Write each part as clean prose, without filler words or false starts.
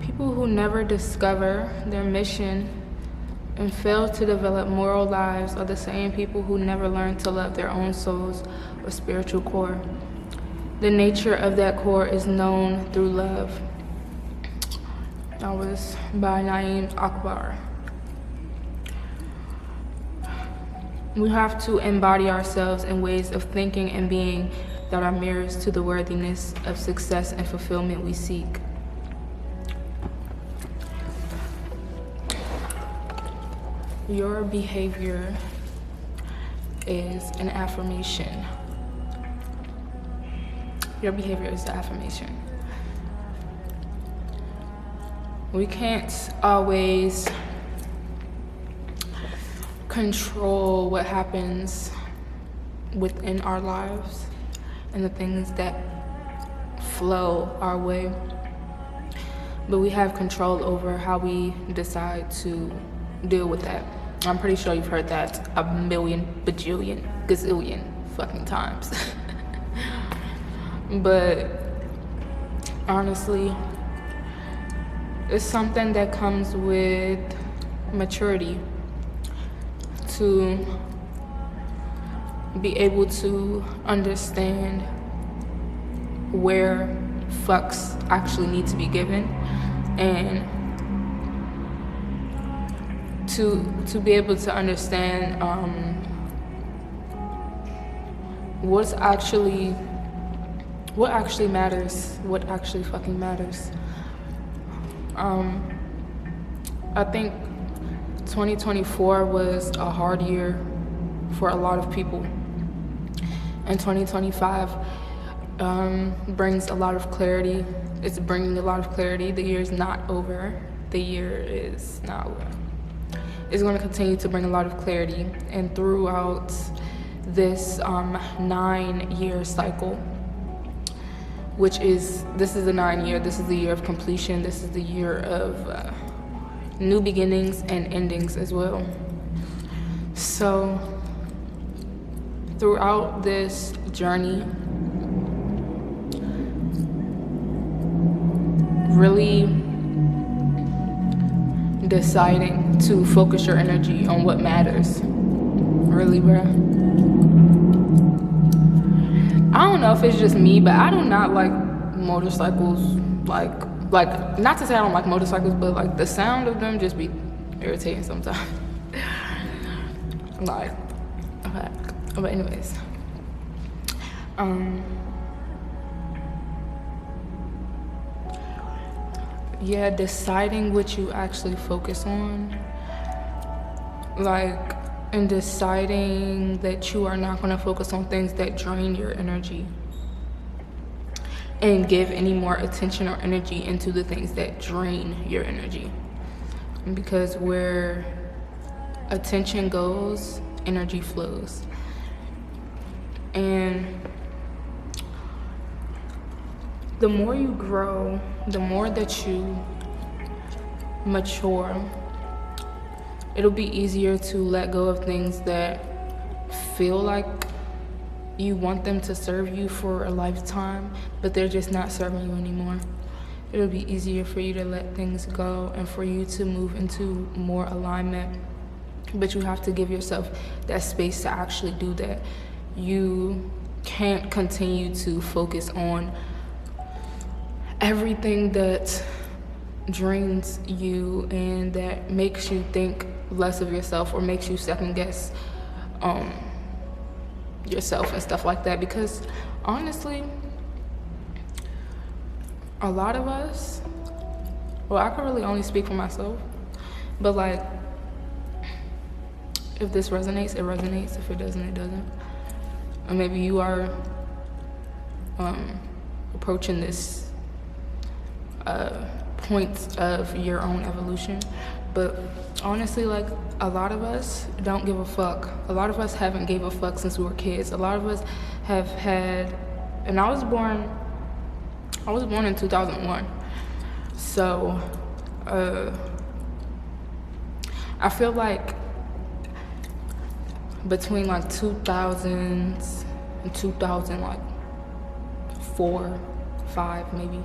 People who never discover their mission and fail to develop moral lives are the same people who never learn to love their own souls or spiritual core. The nature of that core is known through love. That was by Naeem Akbar. We have to embody ourselves in ways of thinking and being that are mirrors to the worthiness of success and fulfillment we seek. Your behavior is an affirmation. Your behavior is the affirmation. We can't always control what happens within our lives and the things that flow our way, but we have control over how we decide to deal with that. I'm pretty sure you've heard that a million, bajillion, gazillion fucking times. But honestly, it's something that comes with maturity, to be able to understand where fucks actually need to be given, and to be able to understand what actually matters, what actually fucking matters. I think 2024 was a hard year for a lot of people, and 2025 brings a lot of clarity. It's bringing a lot of clarity. The year is not over. The year is not over. It's going to continue to bring a lot of clarity, and throughout this 9-year cycle, this is the 9 year, this is the year of completion, this is the year of new beginnings and endings as well. So throughout this journey, really deciding to focus your energy on what matters. Really, bruh. I don't know if it's just me, but I do not like motorcycles. Like not to say I don't like motorcycles, but like the sound of them just be irritating sometimes. Like, okay. But anyways, yeah, deciding what you actually focus on, like, and deciding that you are not going to focus on things that drain your energy and give any more attention or energy into the things that drain your energy. Because where attention goes, energy flows. And the more you grow, the more that you mature, it'll be easier to let go of things that feel like you want them to serve you for a lifetime, but they're just not serving you anymore. It'll be easier for you to let things go and for you to move into more alignment. But you have to give yourself that space to actually do that. You can't continue to focus on everything that drains you and that makes you think less of yourself or makes you second guess yourself and stuff like that. Because honestly, a lot of us, well, I can really only speak for myself, but like, if this resonates, it resonates. If it doesn't, it doesn't. Or maybe you are approaching this point of your own evolution. But honestly, like, a lot of us don't give a fuck. A lot of us haven't gave a fuck since we were kids. A lot of us have had, and I was born in 2001. So I feel like between like 2000s and 2004, 5 maybe,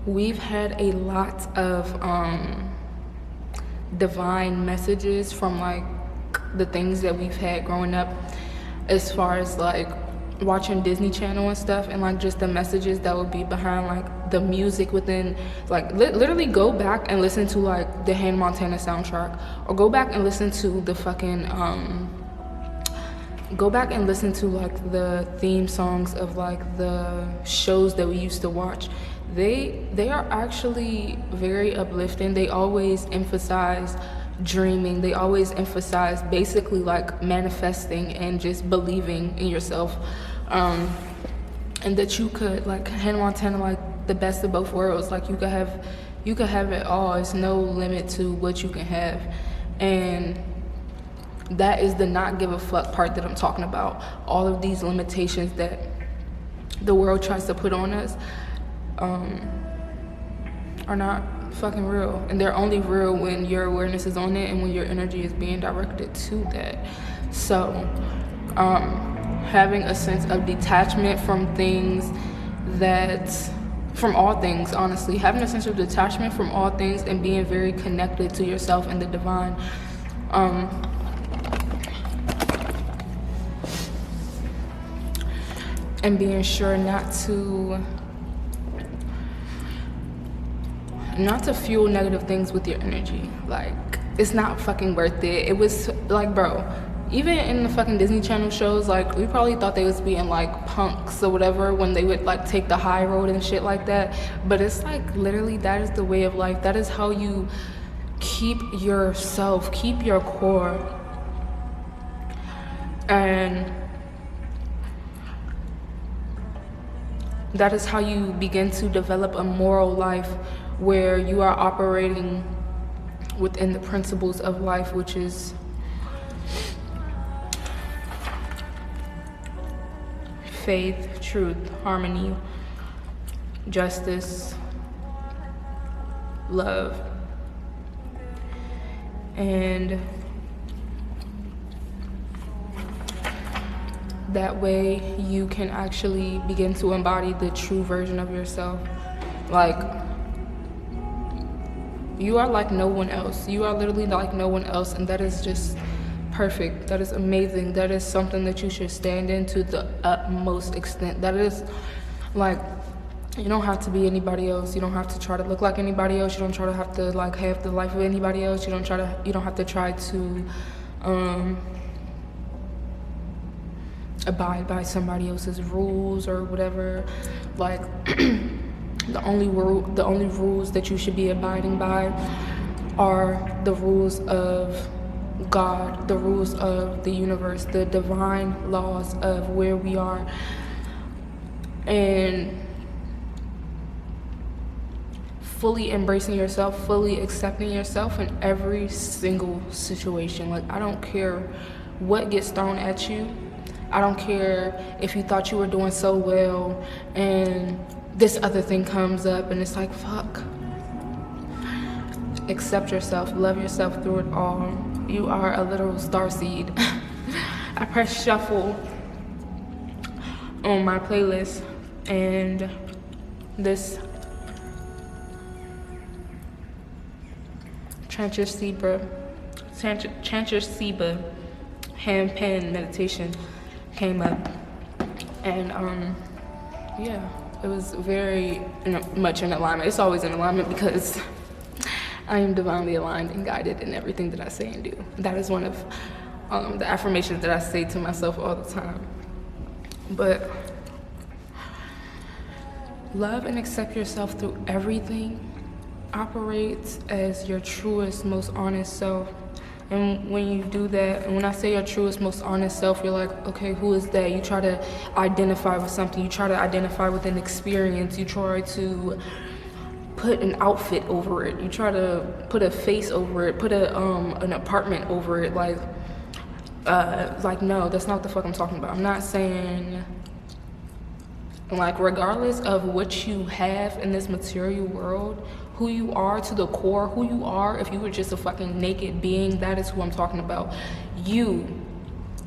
we've had a lot of divine messages from like the things that we've had growing up, as far as like watching Disney Channel and stuff, and like just the messages that would be behind like the music within, like literally go back and listen to like the Hannah Montana soundtrack, or go back and listen to the fucking go back and listen to like the theme songs of like the shows that we used to watch. They are actually very uplifting. They always emphasize dreaming. They always emphasize basically like manifesting and just believing in yourself, and that you could, like Hannah Montana, like the best of both worlds. Like you could have it all. It's no limit to what you can have, and that is the not give a fuck part that I'm talking about. All of these limitations that the world tries to put on us are not fucking real, and they're only real when your awareness is on it and when your energy is being directed to that. So having a sense of detachment from all things, honestly, having a sense of detachment from all things and being very connected to yourself and the divine, and being sure not to fuel negative things with your energy. Like, it's not fucking worth it. It was like, bro, even in the fucking Disney Channel shows, like, we probably thought they was being like punks or whatever when they would like take the high road and shit like that, but it's like literally that is the way of life. That is how you keep yourself, keep your core, and that is how you begin to develop a moral life where you are operating within the principles of life, which is faith, truth, harmony, justice, love. And that way you can actually begin to embody the true version of yourself. Like, you are like no one else. You are literally like no one else, and that is just perfect. That is amazing. That is something that you should stand in to the utmost extent. That is like, you don't have to be anybody else. You don't have to try to look like anybody else. You don't try to have to like have the life of anybody else. You don't have to try to abide by somebody else's rules or whatever. Like the only rules that you should be abiding by are the rules of God, the rules of the universe, the divine laws of where we are. And fully embracing yourself, fully accepting yourself in every single situation. Like, I don't care what gets thrown at you. I don't care if you thought you were doing so well and this other thing comes up and it's like, fuck. Accept yourself, love yourself through it all. You are a literal starseed. I press shuffle on my playlist, and this Chantra Seba hand pen meditation came up, and yeah, it was very much in alignment. It's always in alignment because I am divinely aligned and guided in everything that I say and do. That is one of the affirmations that I say to myself all the time. But love and accept yourself through everything. Operate as your truest, most honest self. And when you do that, and when I say your truest, most honest self, you're like, okay, who is that? You try to identify with something. You try to identify with an experience. You try to put an outfit over it. You try to put a face over it. Put an apartment over it. Like no, that's not what the fuck I'm talking about. I'm not saying, like, regardless of what you have in this material world, who you are to the core, who you are, if you were just a fucking naked being, that is who I'm talking about. You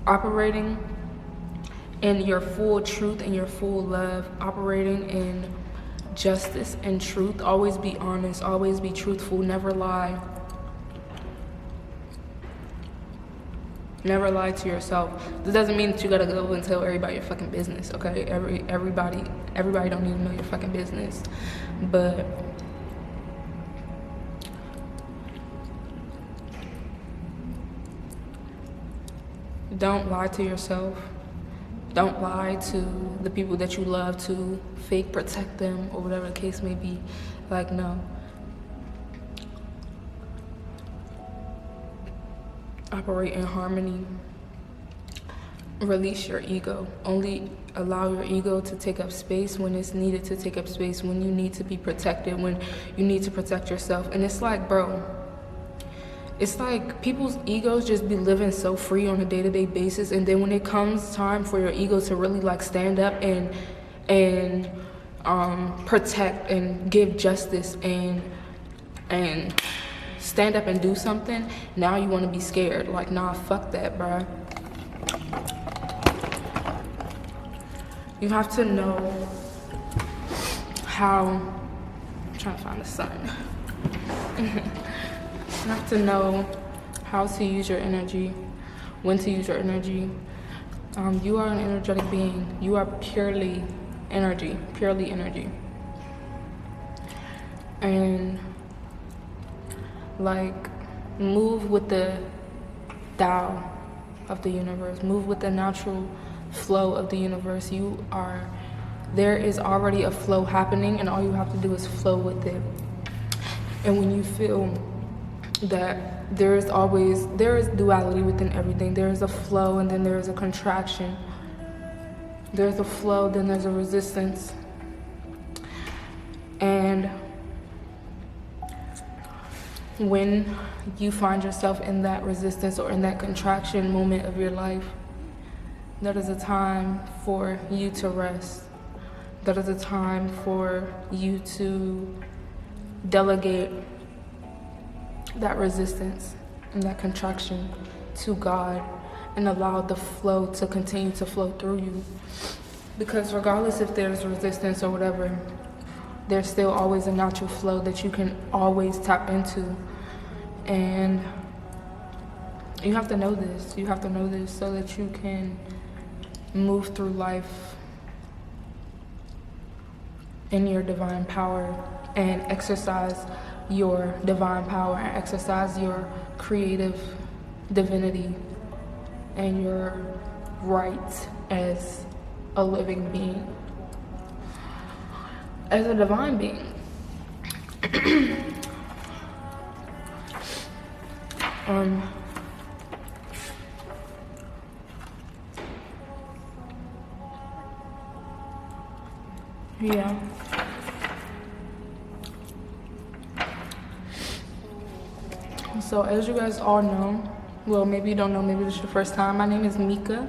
operating in your full truth and your full love, operating in justice and truth. Always be honest, always be truthful, never lie. Never lie to yourself. This doesn't mean that you gotta go and tell everybody your fucking business, okay? Everybody don't need to know your fucking business. But don't lie to yourself. Don't lie to the people that you love to fake protect them or whatever the case may be. Like, no. Operate in harmony. Release your ego. Only allow your ego to take up space when it's needed to take up space, when you need to be protected, when you need to protect yourself. And it's like, bro, it's like people's egos just be living so free on a day-to-day basis, and then when it comes time for your ego to really like stand up and protect and give justice and stand up and do something, now you want to be scared. Like, nah, fuck that, bruh. You have to know how, I'm trying to find the sun. You have to know how to use your energy, when to use your energy. You are an energetic being. You are purely energy, And like, move with the Tao of the universe. Move with the natural flow of the universe. There is already a flow happening, and all you have to do is flow with it. And when you feel that there is duality within everything. There is a flow, and then there is a contraction. There's a flow, then there's a resistance. And when you find yourself in that resistance or in that contraction moment of your life, that is a time for you to rest. That is a time for you to delegate that resistance and that contraction to God and allow the flow to continue to flow through you. Because regardless if there's resistance or whatever, there's still always a natural flow that you can always tap into. And you have to know this. You have to know this so that you can move through life in your divine power and exercise your divine power and exercise your creative divinity and your right as a living being, as a divine being. Yeah. So as you guys all know, well, maybe you don't know, maybe this is your first time, my name is Mika.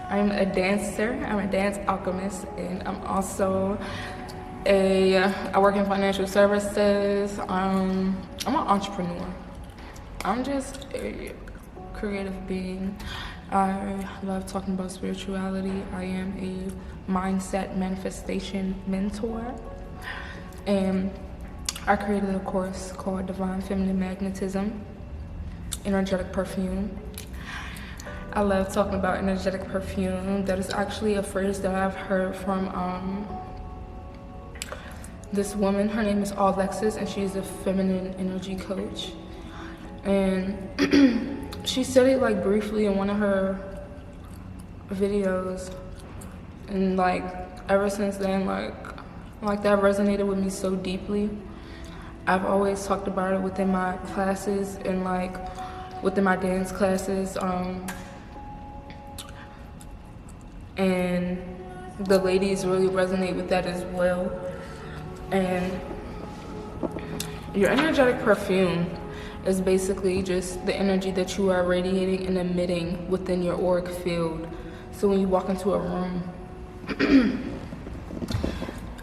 I'm a dancer, I'm a dance alchemist, and I'm also I work in financial services. I'm an entrepreneur. I'm just a creative being. I love talking about spirituality. I am a mindset manifestation mentor, and I created a course called Divine Feminine Magnetism, Energetic Perfume. I love talking about energetic perfume. That is actually a phrase that I've heard from this woman. Her name is Alexis, and she's a feminine energy coach. And she said it like briefly in one of her videos, and like ever since then, like that resonated with me so deeply. I've always talked about it within my classes and like within my dance classes, and the ladies really resonate with that as well. And your energetic perfume is basically just the energy that you are radiating and emitting within your auric field. So when you walk into a room,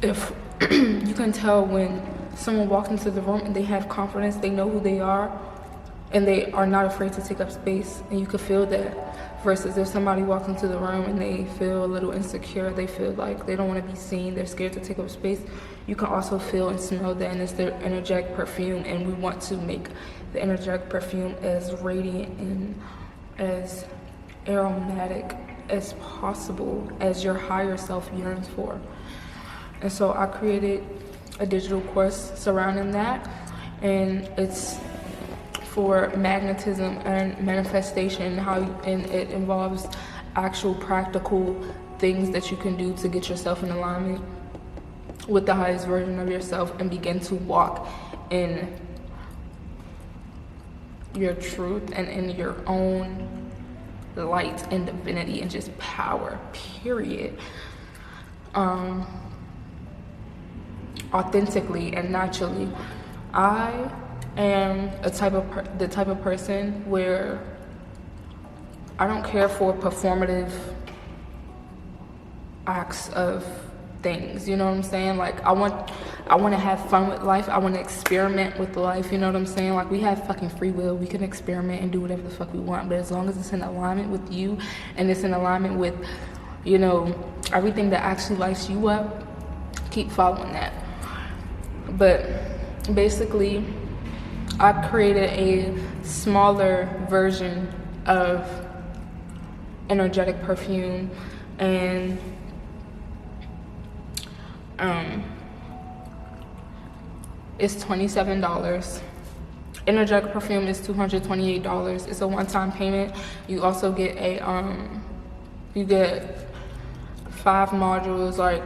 if you can tell when someone walks into the room and they have confidence, they know who they are, and they are not afraid to take up space, and you can feel that Versus if somebody walks into the room and they feel a little insecure, they feel like they don't want to be seen, they're scared to take up space, you can also feel and smell that, and it's their energetic perfume. And we want to make the energetic perfume as radiant and as aromatic as possible, as your higher self yearns for. And so I created a digital course surrounding that, and it's for magnetism and manifestation, and it involves actual practical things that you can do to get yourself in alignment with the highest version of yourself and begin to walk in your truth and in your own light and divinity and just power, period. Authentically and naturally. I am the type of person where I don't care for performative acts of things, you know what I'm saying? Like I want to have fun with life. I want to experiment with life, you know what I'm saying? Like we have fucking free will. We can experiment and do whatever the fuck we want, but as long as it's in alignment with you and it's in alignment with, you know, everything that actually lights you up, keep following that. But basically, I created a smaller version of energetic perfume, and it's $27. Energetic perfume is $228. It's a one-time payment. You also get you get 5 modules, like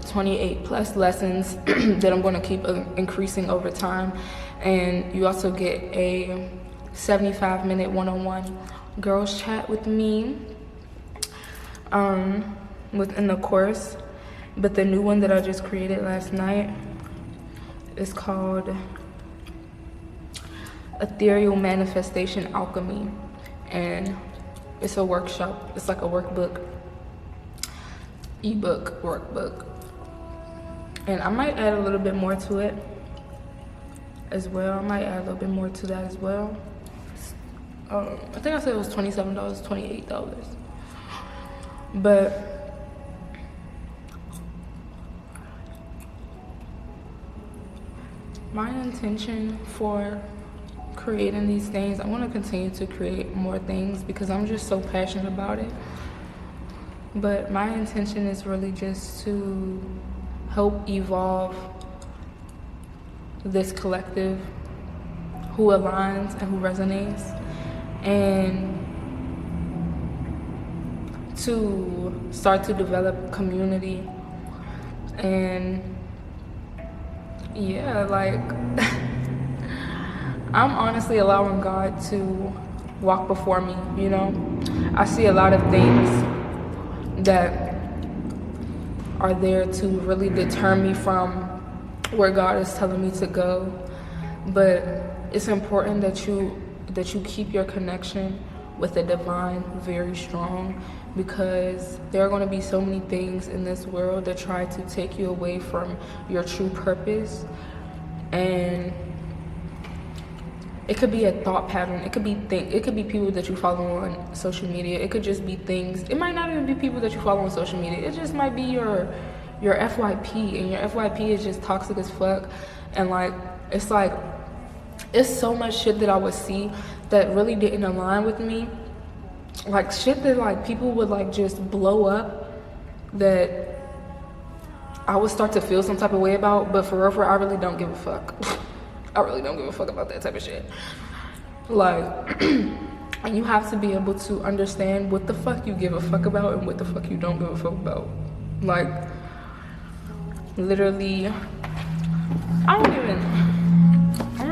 28 plus lessons that I'm going to keep increasing over time. And you also get a 75-minute one-on-one girls chat with me within the course. But the new one that I just created last night is called Ethereal Manifestation Alchemy, and it's a workshop. It's like a workbook, ebook workbook. And I might add a little bit more to it as well. I might add a little bit more to that as well. I think I said it was $27, $28. But my intention for creating these things, I want to continue to create more things because I'm just so passionate about it. But my intention is really just to help evolve this collective who aligns and who resonates, and to start to develop community. And yeah, like I'm honestly allowing God to walk before me, you know? I see a lot of things that are there to really deter me from where God is telling me to go. But it's important that you keep your connection with the divine very strong, because there are going to be so many things in this world that try to take you away from your true purpose. And it could be a thought pattern. It could be people that you follow on social media. It could just be things. It might not even be people that you follow on social media. It just might be your FYP, and your FYP is just toxic as fuck. And it's so much shit that I would see that really didn't align with me. Like shit that like people would like just blow up that I would start to feel some type of way about, but for real, I really don't give a fuck. I really don't give a fuck about that type of shit. Like, and you have to be able to understand what the fuck you give a fuck about and what the fuck you don't give a fuck about. Like, literally, I'm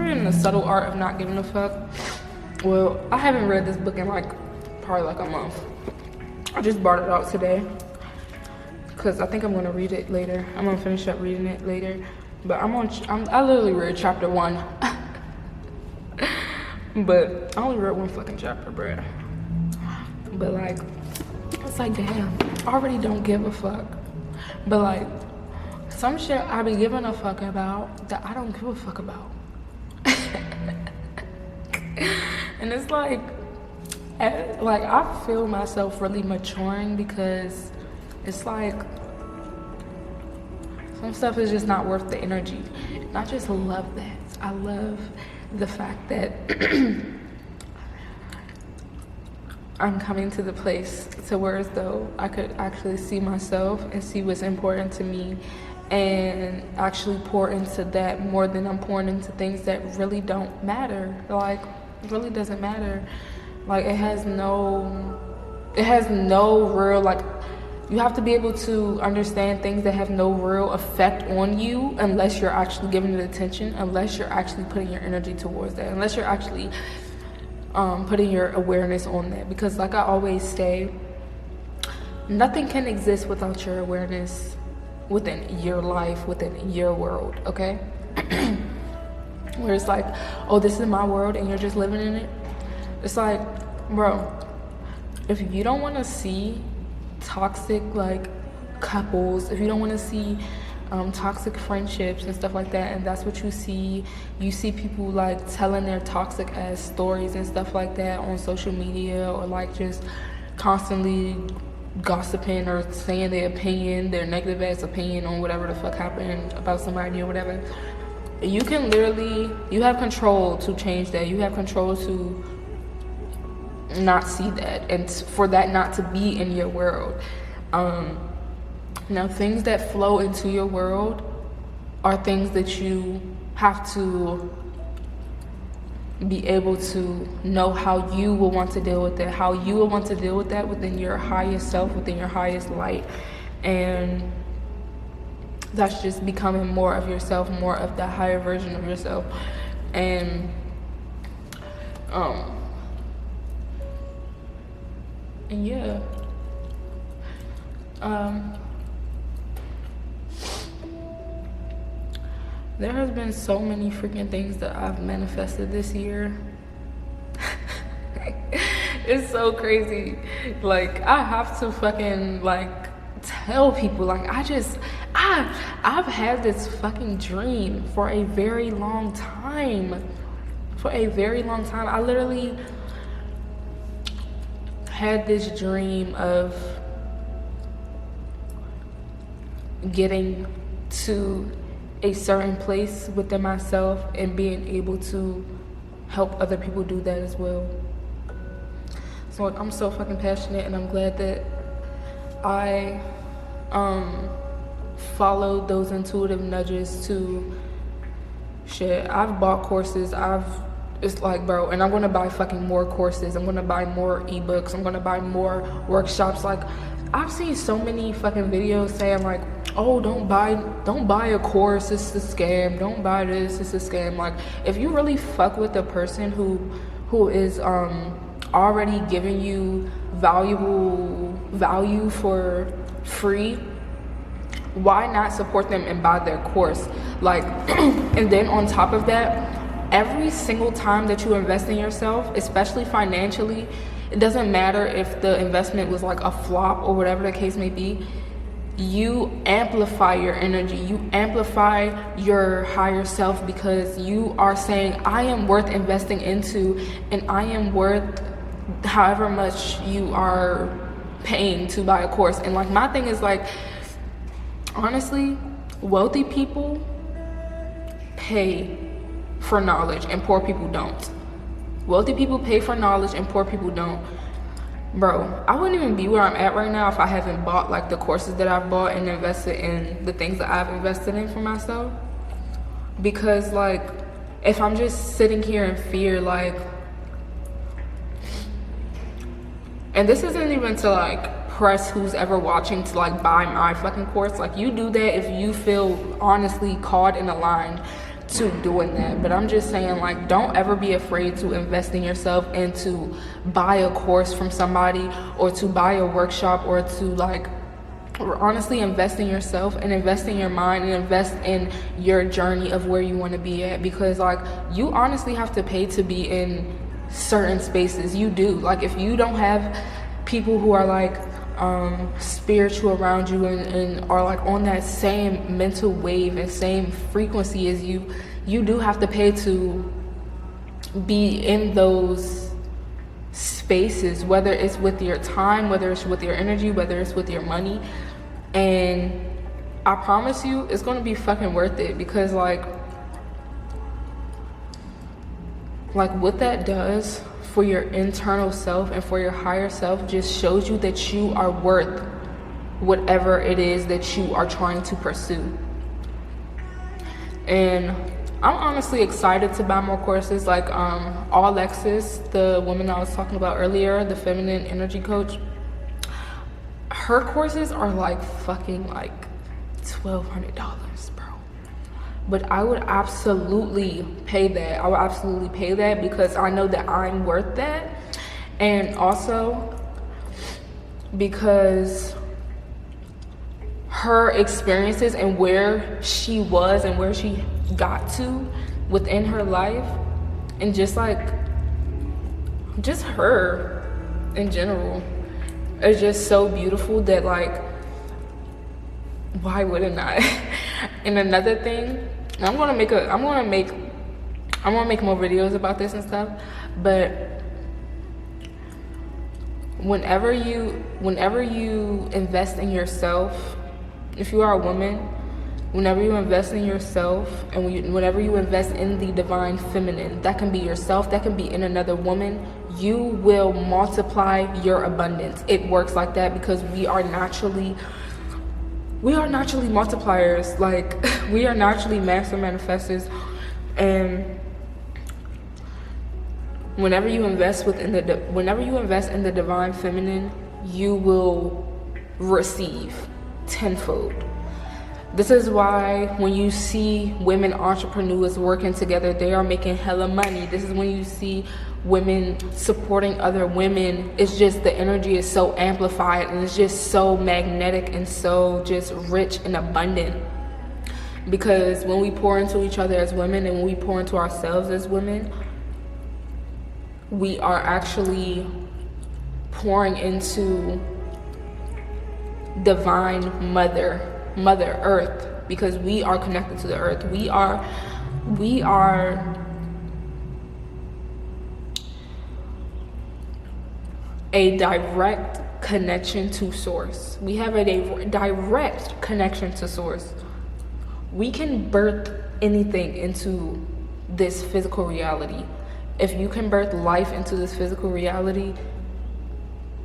in the subtle art of not giving a fuck. Well, I haven't read this book in probably a month. I just brought it out today because I think I'm gonna read it later. I'm gonna finish up reading it later. But I literally read chapter 1. But I only read one fucking chapter, bruh. But it's like, damn, I already don't give a fuck. But some shit I be giving a fuck about that I don't give a fuck about. And it's like, And, like, I feel myself really maturing because it's like some stuff is just not worth the energy. And I just love that. I love the fact that I'm coming to the place to where as though I could actually see myself and see what's important to me and actually pour into that more than I'm pouring into things that really don't matter. Like, it really doesn't matter. Like, it has no real, like, you have to be able to understand things that have no real effect on you unless you're actually giving it attention, unless you're actually putting your energy towards that, unless you're actually putting your awareness on that. Because like I always say, nothing can exist without your awareness within your life, within your world, okay? Where it's like, oh, this is my world and you're just living in it. It's like, bro, if you don't want to see toxic like couples, if you don't want to see toxic friendships and stuff like that, and that's what you see people like telling their toxic ass stories and stuff like that on social media, or like just constantly gossiping or saying their opinion, their negative ass opinion on whatever the fuck happened about somebody or whatever. You can literally, you have control to change that. You have control to not see that and for that not to be in your world. Now, things that flow into your world are things that you have to be able to know how you will want to deal with it, how you will want to deal with that within your highest self, within your highest light. And that's just becoming more of yourself, more of the higher version of yourself. And yeah. There has been so many freaking things that I've manifested this year. It's so crazy. Like, I have to fucking like tell people, like, I've had this fucking dream for a very long time. I literally had this dream of getting to a certain place within myself and being able to help other people do that as well. So I'm so fucking passionate, and I'm glad that I followed those intuitive nudges to shit. I've bought courses, it's like, bro, and I'm gonna buy fucking more courses. I'm gonna buy more ebooks. I'm gonna buy more workshops. Like, I've seen so many fucking videos saying like, oh, don't buy a course, it's a scam. Don't buy this, it's a scam. Like, if you really fuck with the person who is already giving you value for free, why not support them and buy their course? Like, and then on top of that, every single time that you invest in yourself, especially financially, it doesn't matter if the investment was like a flop or whatever the case may be, you amplify your energy, you amplify your higher self, because you are saying, I am worth investing into, and I am worth however much you are paying to buy a course. And like, my thing is like, honestly, wealthy people pay for knowledge and poor people don't. Wealthy people pay for knowledge and poor people don't. Bro, I wouldn't even be where I'm at right now if I haven't bought like the courses that I've bought and invested in the things that I've invested in for myself. Because like, if I'm just sitting here in fear, like, and this isn't even to like press who's ever watching to like buy my fucking course. Like, you do that if you feel honestly called and aligned to doing that. But I'm just saying, like, don't ever be afraid to invest in yourself and to buy a course from somebody, or to buy a workshop, or to like honestly invest in yourself and invest in your mind and invest in your journey of where you want to be at. Because like, you honestly have to pay to be in certain spaces. You do. Like, if you don't have people who are like spiritual around you and are like on that same mental wave and same frequency as you do have to pay to be in those spaces spaces, whether it's with your time, whether it's with your energy, whether it's with your money. And I promise you, it's gonna be fucking worth it, because like what that does for your internal self and for your higher self just shows you that you are worth whatever it is that you are trying to pursue. And I'm honestly excited to buy more courses, like Alexis, the woman I was talking about earlier, the feminine energy coach. Her courses are like fucking like $1,200, bro. But I would absolutely pay that. I would absolutely pay that, because I know that I'm worth that. And also because her experiences and where she was and where she got to within her life, and just her in general, is just so beautiful that like, why wouldn't I? And another thing, I'm gonna make more videos about this and stuff, but whenever you invest in yourself, if you are a woman, whenever you invest in yourself, and whenever you invest in the divine feminine, that can be yourself, that can be in another woman, you will multiply your abundance. It works like that, because we are naturally multipliers. Like, we are naturally master manifestors. And whenever you invest in the divine feminine, you will receive tenfold. This is why when you see women entrepreneurs working together, they are making hella money. This is when you see women supporting other women. It's just the energy is so amplified, and it's just so magnetic and so just rich and abundant. Because when we pour into each other as women, and when we pour into ourselves as women, we are actually pouring into divine mother earth, because we are connected to the earth. We are a direct connection to source. We have a direct connection to source. We can birth anything into this physical reality. If you can birth life into this physical reality,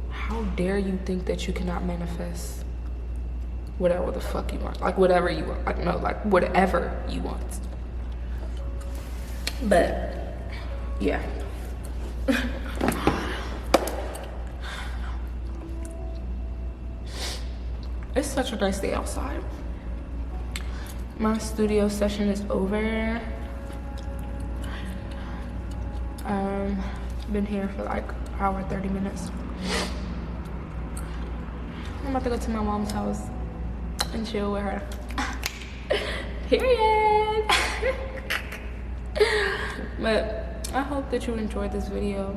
how dare you think that you cannot manifest whatever the fuck you want? Like, whatever you want. Like, no, like, whatever you want. But, yeah. It's such a nice day outside. My studio session is over. Been here for like an hour, 30 minutes. I'm about to go to my mom's house and chill with her. Period. But I hope that you enjoyed this video.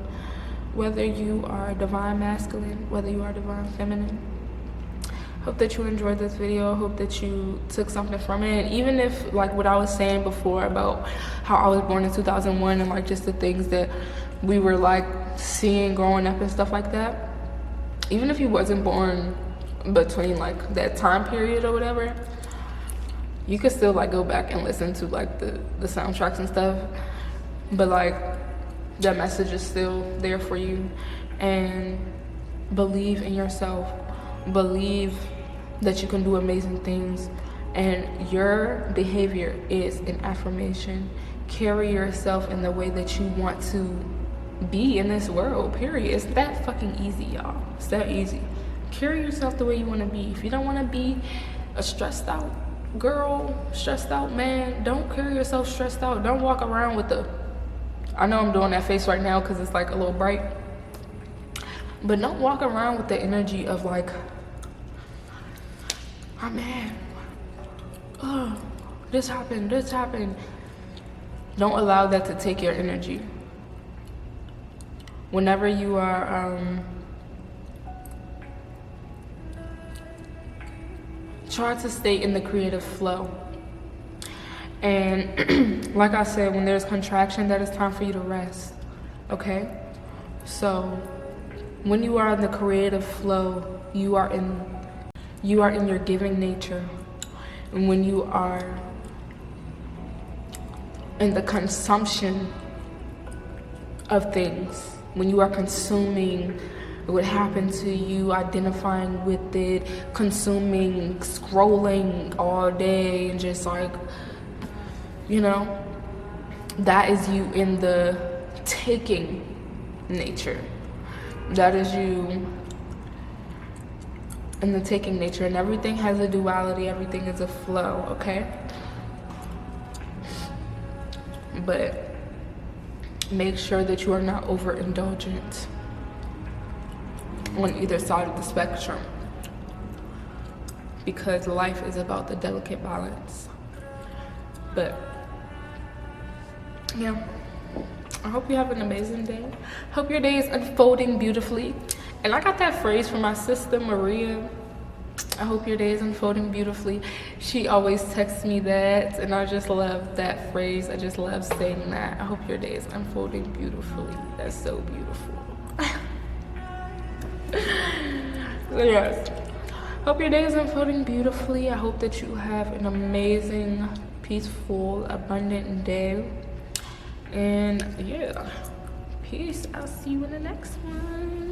Whether you are divine masculine, whether you are divine feminine, hope that you enjoyed this video. Hope that you took something from it. And even if, like what I was saying before about how I was born in 2001 and like just the things that we were like seeing growing up and stuff like that, even if you wasn't born between like that time period or whatever, you could still like go back and listen to like the soundtracks and stuff. But like, that message is still there for you. And believe in yourself. Believe that you can do amazing things, and your behavior is an affirmation. Carry yourself in the way that you want to be in this world, period. It's that fucking easy, y'all. It's that easy. Carry yourself the way you want to be. If you don't want to be a stressed out girl, stressed out man, don't carry yourself stressed out. Don't walk around with I know I'm doing that face right now because it's like a little bright, but don't walk around with the energy of like, oh man, this happened. Don't allow that to take your energy. Whenever you are try to stay in the creative flow. And like I said, when there's contraction, that is time for you to rest. Okay? So When you are in the creative flow, you are in your giving nature. And when you are in the consumption of things, when you are consuming what happened to you, identifying with it, consuming, scrolling all day, and just like, you know, that is you in the taking nature. That is you in the taking nature. And everything has a duality, everything is a flow, okay? But make sure that you are not overindulgent on either side of the spectrum, because life is about the delicate balance. But yeah, I hope you have an amazing day. Hope your day is unfolding beautifully. And I got that phrase from my sister Maria. I hope your day is unfolding beautifully. She always texts me that, and I just love that phrase. I just love saying that. I hope your day is unfolding beautifully. That's so beautiful. So yes, hope your day is unfolding beautifully. I hope that you have an amazing, peaceful, abundant day. And yeah, peace. I'll see you in the next one.